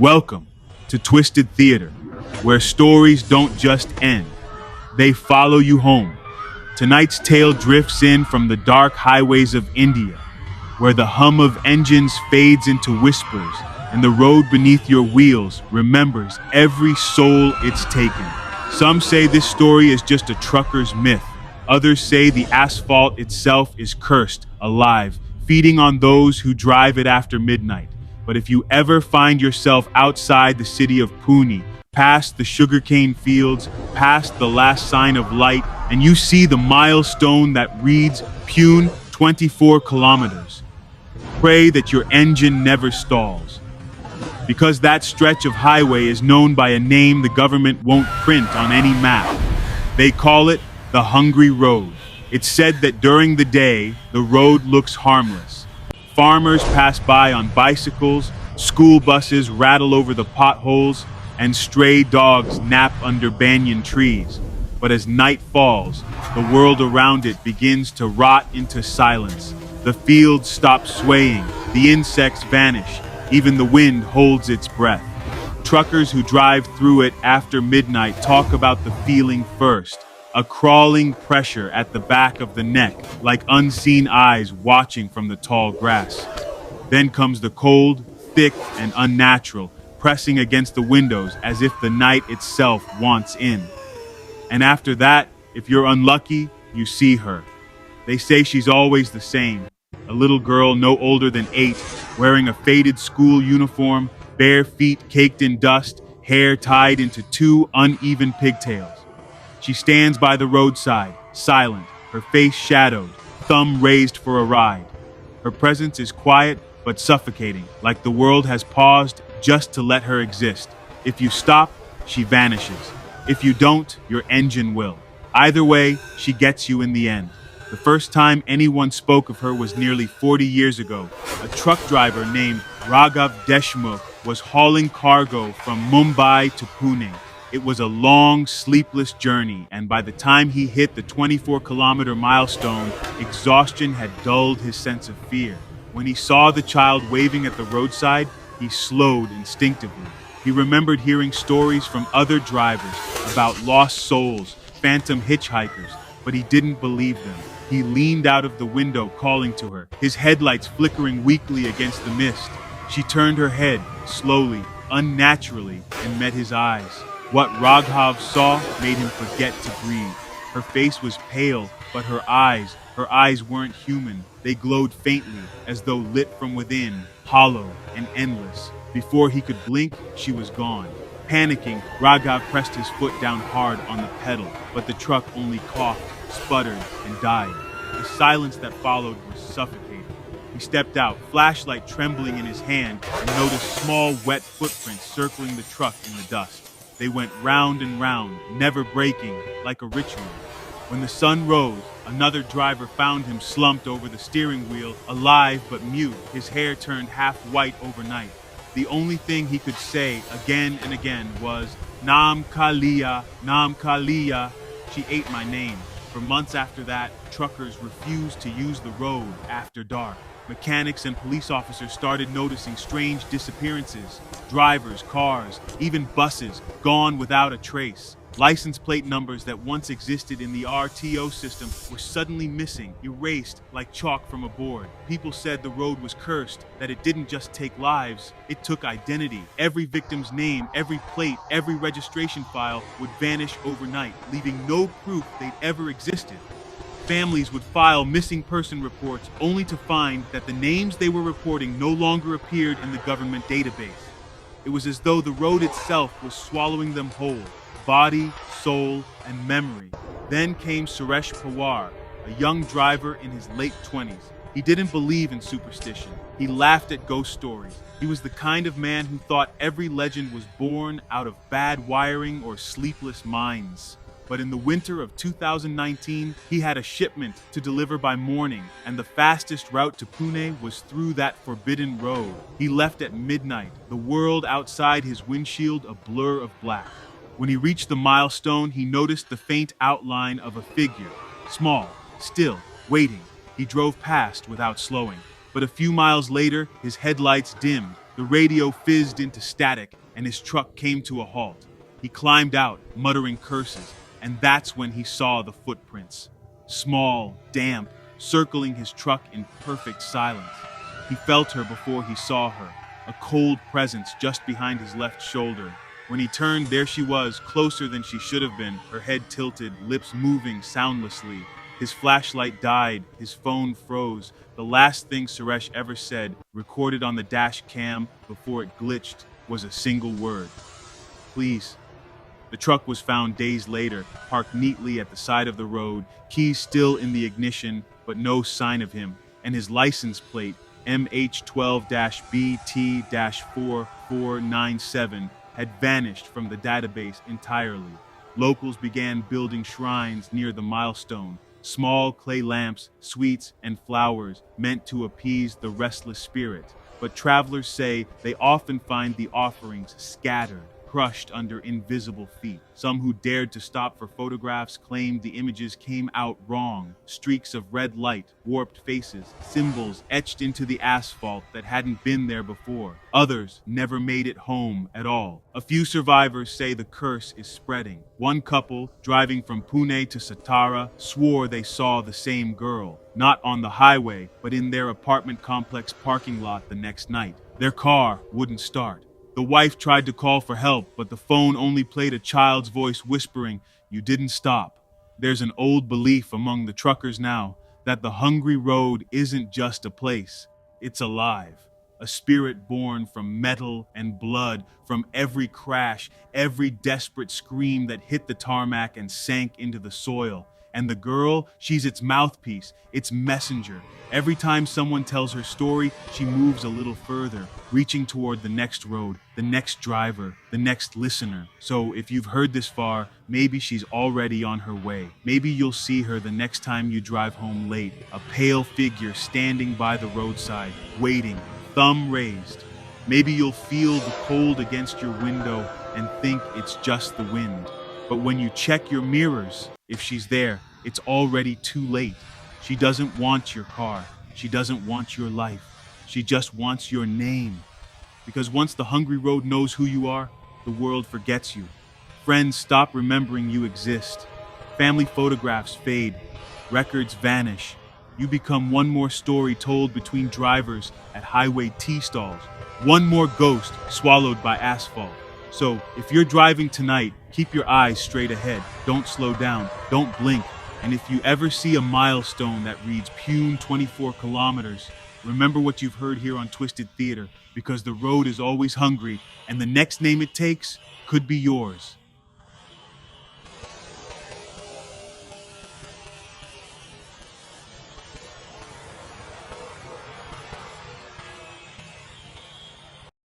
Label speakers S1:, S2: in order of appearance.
S1: Welcome to Twisted Theater, where stories don't just end, they follow you home. Tonight's tale drifts in from the dark highways of India, where the hum of engines fades into whispers and the road beneath your wheels remembers every soul it's taken. Some say this story is just a trucker's myth. Others say the asphalt itself is cursed, alive, feeding on those who drive it after midnight. But if you ever find yourself outside the city of Pune, past the sugarcane fields, past the last sign of light, and you see the milestone that reads Pune 24 kilometers, pray that your engine never stalls. Because that stretch of highway is known by a name the government won't print on any map. They call it the Hungry Road. It's said that during the day, the road looks harmless. Farmers pass by on bicycles, school buses rattle over the potholes, and stray dogs nap under banyan trees. But as night falls, the world around it begins to rot into silence. The fields stop swaying, the insects vanish, even the wind holds its breath. Truckers who drive through it after midnight talk about the feeling first. A crawling pressure at the back of the neck, like unseen eyes watching from the tall grass. Then comes the cold, thick, and unnatural, pressing against the windows as if the night itself wants in. And after that, if you're unlucky, you see her. They say she's always the same. A little girl no older than 8, wearing a faded school uniform, bare feet caked in dust, hair tied into 2 uneven pigtails. She stands by the roadside, silent, her face shadowed, thumb raised for a ride. Her presence is quiet but suffocating, like the world has paused just to let her exist. If you stop, she vanishes. If you don't, your engine will. Either way, she gets you in the end. The first time anyone spoke of her was nearly 40 years ago. A truck driver named Raghav Deshmukh was hauling cargo from Mumbai to Pune. It was a long, sleepless journey, and by the time he hit the 24-kilometer milestone, exhaustion had dulled his sense of fear. When he saw the child waving at the roadside, he slowed instinctively. He remembered hearing stories from other drivers about lost souls, phantom hitchhikers, but he didn't believe them. He leaned out of the window, calling to her, his headlights flickering weakly against the mist. She turned her head, slowly, unnaturally, and met his eyes. What Raghav saw made him forget to breathe. Her face was pale, but her eyes weren't human. They glowed faintly, as though lit from within, hollow and endless. Before he could blink, she was gone. Panicking, Raghav pressed his foot down hard on the pedal, but the truck only coughed, sputtered, and died. The silence that followed was suffocating. He stepped out, flashlight trembling in his hand, and noticed small, wet footprints circling the truck in the dust. They went round and round, never breaking, like a ritual. When the sun rose, another driver found him slumped over the steering wheel, alive but mute, his hair turned half white overnight. The only thing he could say again and again was, Naam Kaliya, Naam Kaliya. She ate my name. For months after that, truckers refused to use the road after dark. Mechanics and police officers started noticing strange disappearances. Drivers, cars, even buses gone without a trace. License plate numbers that once existed in the RTO system were suddenly missing, erased like chalk from a board. People said the road was cursed, that it didn't just take lives, it took identity. Every victim's name, every plate, every registration file would vanish overnight, leaving no proof they'd ever existed. Families would file missing person reports only to find that the names they were reporting no longer appeared in the government database. It was as though the road itself was swallowing them whole, body, soul, and memory. Then came Suresh Pawar, a young driver in his late 20s. He didn't believe in superstition. He laughed at ghost stories. He was the kind of man who thought every legend was born out of bad wiring or sleepless minds. But in the winter of 2019, he had a shipment to deliver by morning, and the fastest route to Pune was through that forbidden road. He left at midnight, the world outside his windshield a blur of black. When he reached the milestone, he noticed the faint outline of a figure, small, still, waiting. He drove past without slowing. But a few miles later, his headlights dimmed. The radio fizzed into static and his truck came to a halt. He climbed out, muttering curses, and that's when he saw the footprints. Small, damp, circling his truck in perfect silence. He felt her before he saw her, a cold presence just behind his left shoulder. When he turned, there she was, closer than she should have been, her head tilted, lips moving soundlessly. His flashlight died, his phone froze. The last thing Suresh ever said, recorded on the dash cam before it glitched, was a single word. Please. The truck was found days later, parked neatly at the side of the road, keys still in the ignition, but no sign of him, and his license plate, MH12-BT-4497, had vanished from the database entirely. Locals began building shrines near the milestone, small clay lamps, sweets, and flowers meant to appease the restless spirit. But travelers say they often find the offerings scattered, crushed under invisible feet. Some who dared to stop for photographs claimed the images came out wrong. Streaks of red light, warped faces, symbols etched into the asphalt that hadn't been there before. Others never made it home at all. A few survivors say the curse is spreading. One couple, driving from Pune to Satara, swore they saw the same girl, not on the highway, but in their apartment complex parking lot the next night. Their car wouldn't start. The wife tried to call for help, but the phone only played a child's voice whispering, "You didn't stop." There's an old belief among the truckers now that the hungry road isn't just a place, it's alive. A spirit born from metal and blood, from every crash, every desperate scream that hit the tarmac and sank into the soil. And the girl, she's its mouthpiece, its messenger. Every time someone tells her story, she moves a little further, reaching toward the next road, the next driver, the next listener. So if you've heard this far, maybe she's already on her way. Maybe you'll see her the next time you drive home late, a pale figure standing by the roadside, waiting, thumb raised. Maybe you'll feel the cold against your window and think it's just the wind. But when you check your mirrors, if she's there, it's already too late. She doesn't want your car. She doesn't want your life. She just wants your name. Because once the hungry road knows who you are, the world forgets you. Friends stop remembering you exist. Family photographs fade. Records vanish. You become one more story told between drivers at highway tea stalls. One more ghost swallowed by asphalt. So, if you're driving tonight, keep your eyes straight ahead. Don't slow down. Don't blink. And if you ever see a milestone that reads Pune 24 kilometers, remember what you've heard here on Twisted Theater, because the road is always hungry, and the next name it takes could be yours.